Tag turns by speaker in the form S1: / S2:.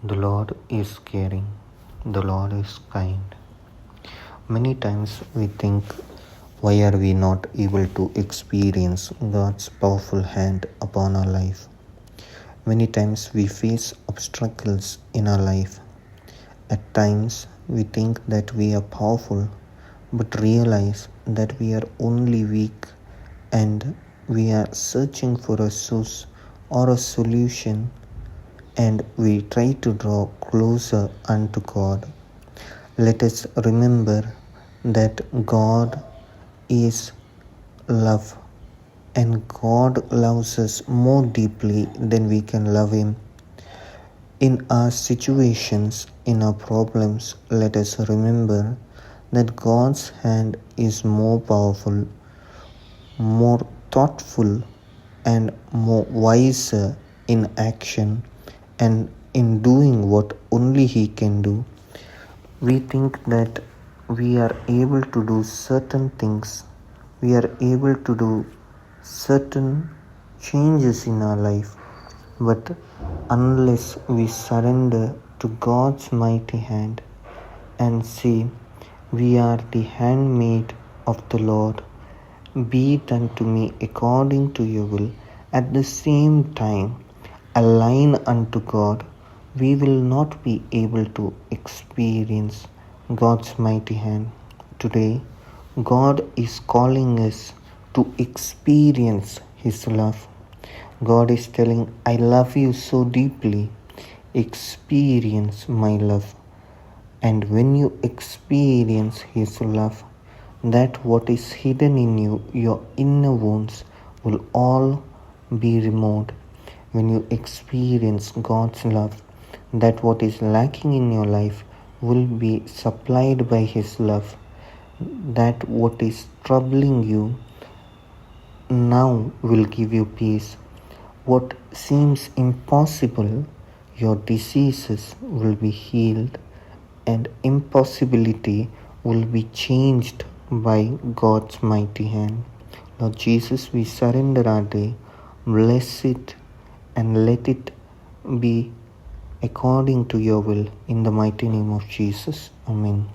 S1: The Lord is caring. The Lord is kind. Many times we think, why are we not able to experience God's powerful hand upon our life? Many times we face obstacles in our life. At times we think that we are powerful, but realize that we are only weak and we are searching for a source or a solution, and we try to draw closer unto God. Let us remember that God is love, and God loves us more deeply than we can love Him. In our situations, in our problems, let us remember that God's hand is more powerful, more thoughtful, and more wiser in action and in doing what only He can do. We think that we are able to do certain things, we are able to do certain changes in our life, but unless we surrender to God's mighty hand and say, we are the handmaid of the Lord, be it unto me according to your will, at the same time align unto God, we will not be able to experience God's mighty hand. Today, God is calling us to experience His love. God is telling, I love you so deeply. Experience my love. And when you experience His love, that what is hidden in you, your inner wounds, will all be removed. When you experience God's love, that what is lacking in your life will be supplied by His love. That what is troubling you now will give you peace. What seems impossible, your diseases will be healed, and impossibility will be changed by God's mighty hand. Lord Jesus, we surrender our day. Bless it and let it be according to your will. In the mighty name of Jesus. Amen.